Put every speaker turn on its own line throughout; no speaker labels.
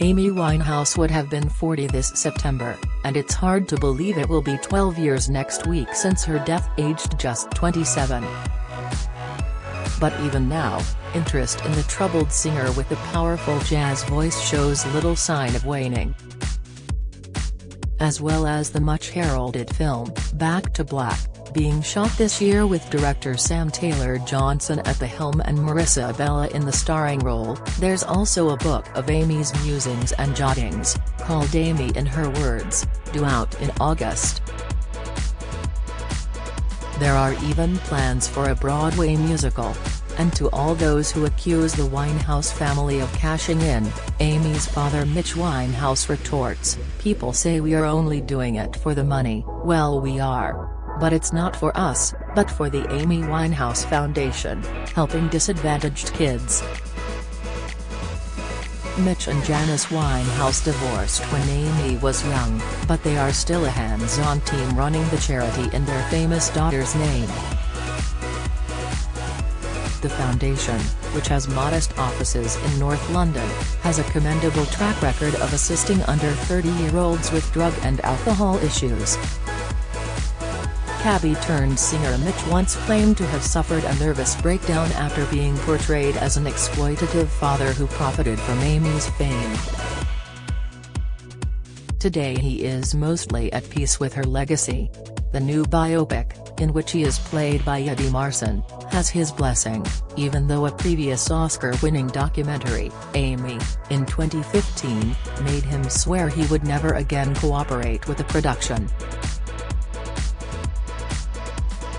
Amy Winehouse would have been 40 this September, and it's hard to believe it will be 12 years next week since her death aged just 27. But even now, interest in the troubled singer with the powerful jazz voice shows little sign of waning. As well as the much-heralded film, Back to Black, being shot this year with director Sam Taylor Johnson at the helm and Marissa Bella in the starring role, there's also a book of Amy's musings and jottings, called Amy in Her Words, due out in August. There are even plans for a Broadway musical. And to all those who accuse the Winehouse family of cashing in, Amy's father Mitch Winehouse retorts, "People say we are only doing it for the money. Well, we are. But it's not for us, but for the Amy Winehouse Foundation, helping disadvantaged kids." Mitch and Janice Winehouse divorced when Amy was young, but they are still a hands-on team running the charity in their famous daughter's name. The foundation, which has modest offices in North London, has a commendable track record of assisting under 30-year-olds with drug and alcohol issues. Cabbie-turned-singer Mitch once claimed to have suffered a nervous breakdown after being portrayed as an exploitative father who profited from Amy's fame. Today he is mostly at peace with her legacy. The new biopic, in which he is played by Eddie Marsan, has his blessing, even though a previous Oscar-winning documentary, Amy, in 2015, made him swear he would never again cooperate with the production.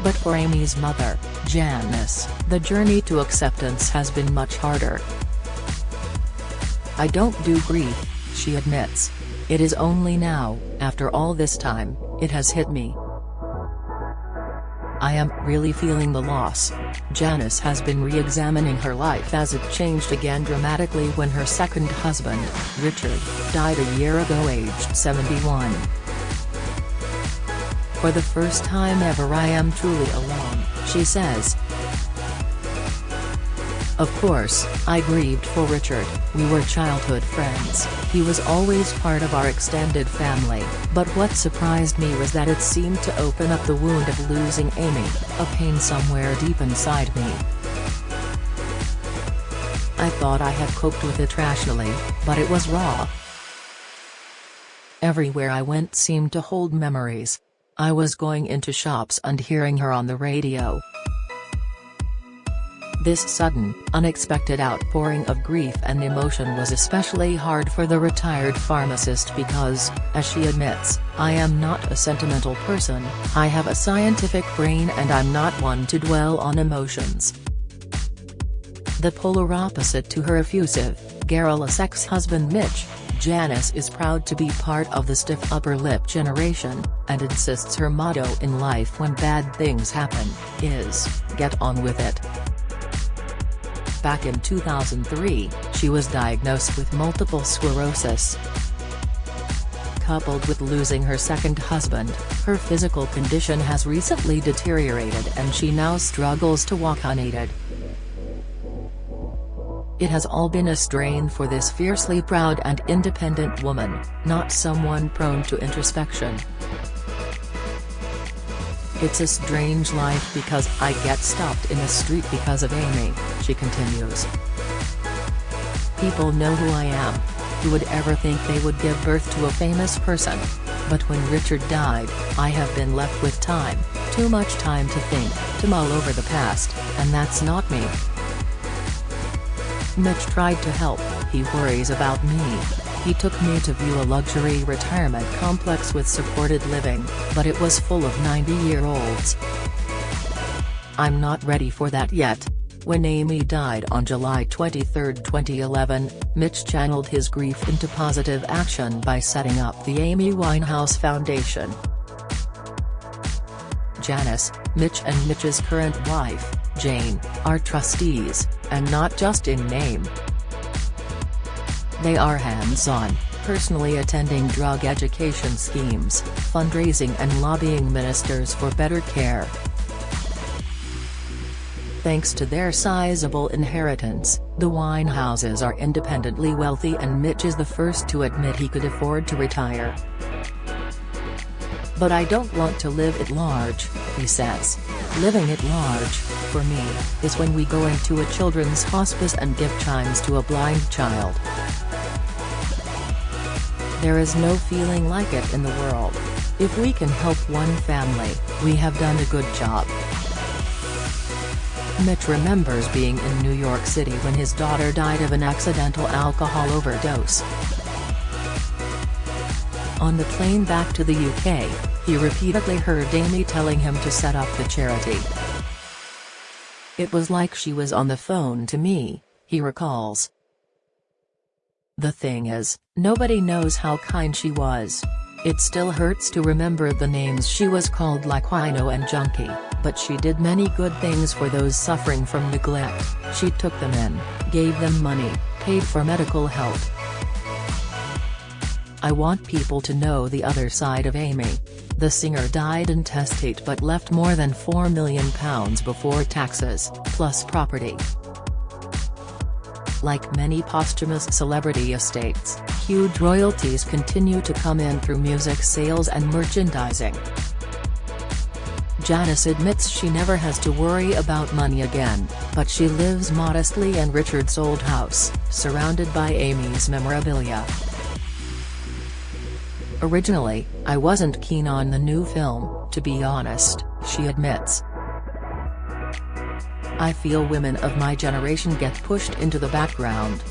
But for Amy's mother, Janice, the journey to acceptance has been much harder. "I don't do grief," she admits. "It is only now, after all this time, it has hit me. I am really feeling the loss." Janice has been re-examining her life as it changed again dramatically when her second husband, Richard, died a year ago aged 71. "For the first time ever I am truly alone," she says. "Of course, I grieved for Richard, we were childhood friends, he was always part of our extended family, but what surprised me was that it seemed to open up the wound of losing Amy, a pain somewhere deep inside me. I thought I had coped with it rationally, but it was raw. Everywhere I went seemed to hold memories. I was going into shops and hearing her on the radio." This sudden, unexpected outpouring of grief and emotion was especially hard for the retired pharmacist because, as she admits, "I am not a sentimental person, I have a scientific brain and I'm not one to dwell on emotions." The polar opposite to her effusive, garrulous ex-husband Mitch, Janice is proud to be part of the stiff upper lip generation, and insists her motto in life when bad things happen, is, "Get on with it." Back in 2003, she was diagnosed with multiple sclerosis. Coupled with losing her second husband, her physical condition has recently deteriorated and she now struggles to walk unaided. It has all been a strain for this fiercely proud and independent woman, not someone prone to introspection. "It's a strange life because I get stopped in the street because of Amy," she continues. "People know who I am. Who would ever think they would give birth to a famous person? But when Richard died, I have been left with time, too much time to think, to mull over the past, and that's not me." Mitch tried to help, "He worries about me. He took me to view a luxury retirement complex with supported living, but it was full of 90-year-olds. I'm not ready for that yet." When Amy died on July 23, 2011, Mitch channeled his grief into positive action by setting up the Amy Winehouse Foundation. Janice, Mitch and Mitch's current wife, Jane, are trustees, and not just in name. They are hands-on, personally attending drug education schemes, fundraising and lobbying ministers for better care. Thanks to their sizable inheritance, the Winehouses are independently wealthy, and Mitch is the first to admit he could afford to retire. "But I don't want to live at large," he says. "Living at large, for me, is when we go into a children's hospice and give chimes to a blind child. There is no feeling like it in the world. If we can help one family, we have done a good job." Mitch remembers being in New York City when his daughter died of an accidental alcohol overdose. On the plane back to the UK, he repeatedly heard Amy telling him to set up the charity. "It was like she was on the phone to me," he recalls. "The thing is, nobody knows how kind she was. It still hurts to remember the names she was called, like wino and junkie, but she did many good things for those suffering from neglect. She took them in, gave them money, paid for medical help. I want people to know the other side of Amy." The singer died intestate but left more than £4 million before taxes, plus property. Like many posthumous celebrity estates, huge royalties continue to come in through music sales and merchandising. Janice admits she never has to worry about money again, but she lives modestly in Richard's old house, surrounded by Amy's memorabilia. "Originally, I wasn't keen on the new film, to be honest," she admits. "I feel women of my generation get pushed into the background.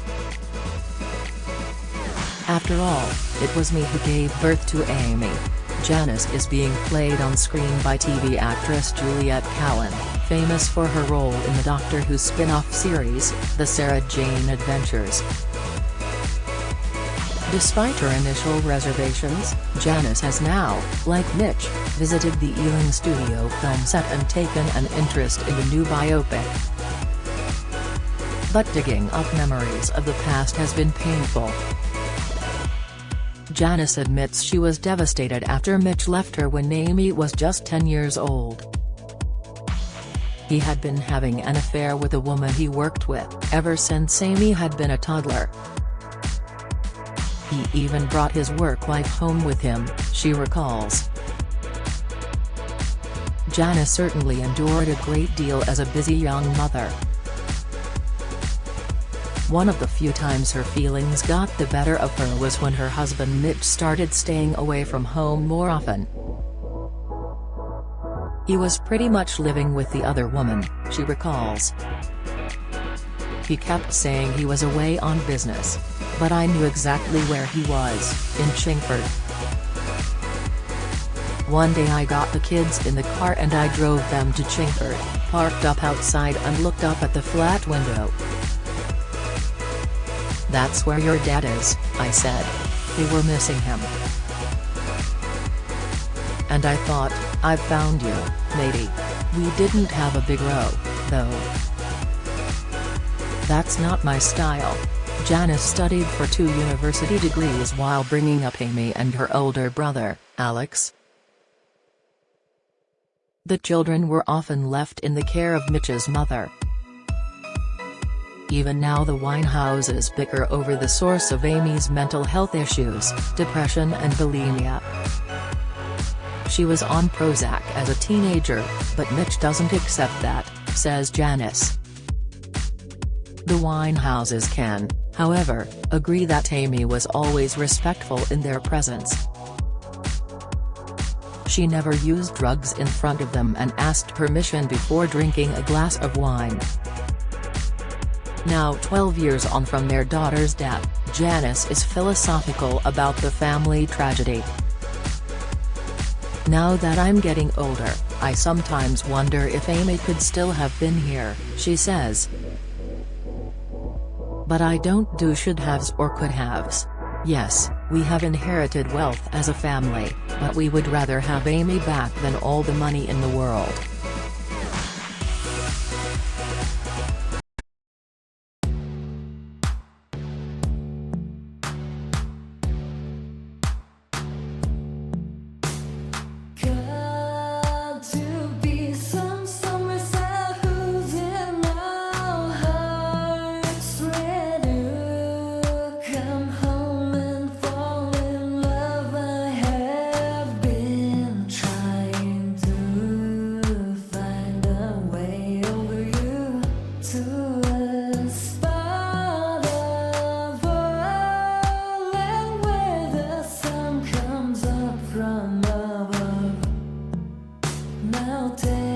After all, it was me who gave birth to Amy." Janice is being played on screen by TV actress Juliette Cowan, famous for her role in the Doctor Who spin-off series, The Sarah Jane Adventures. Despite her initial reservations, Janice has now, like Mitch, visited the Ealing Studio film set and taken an interest in the new biopic. But digging up memories of the past has been painful. Janice admits she was devastated after Mitch left her when Amy was just 10 years old. He had been having an affair with a woman he worked with ever since Amy had been a toddler. He even brought his work wife home with him, she recalls. Janice certainly endured a great deal as a busy young mother. One of the few times her feelings got the better of her was when her husband Mitch started staying away from home more often. "He was pretty much living with the other woman," she recalls. "He kept saying he was away on business. But I knew exactly where he was, in Chingford. One day I got the kids in the car and I drove them to Chingford, parked up outside and looked up at the flat window. 'That's where your dad is,' I said. They were missing him. And I thought, I've found you, matey.' We didn't have a big row, though. That's not my style." Janice studied for 2 university degrees while bringing up Amy and her older brother, Alex. The children were often left in the care of Mitch's mother. Even now the Winehouses bicker over the source of Amy's mental health issues, depression and bulimia. "She was on Prozac as a teenager, but Mitch doesn't accept that," says Janice. The Winehouses can, however, agree that Amy was always respectful in their presence. She never used drugs in front of them and asked permission before drinking a glass of wine. Now 12 years on from their daughter's death, Janice is philosophical about the family tragedy. "Now that I'm getting older, I sometimes wonder if Amy could still have been here," she says. "But I don't do should-haves or could-haves. Yes, we have inherited wealth as a family, but we would rather have Amy back than all the money in the world."
Got to be some somewhere who's in take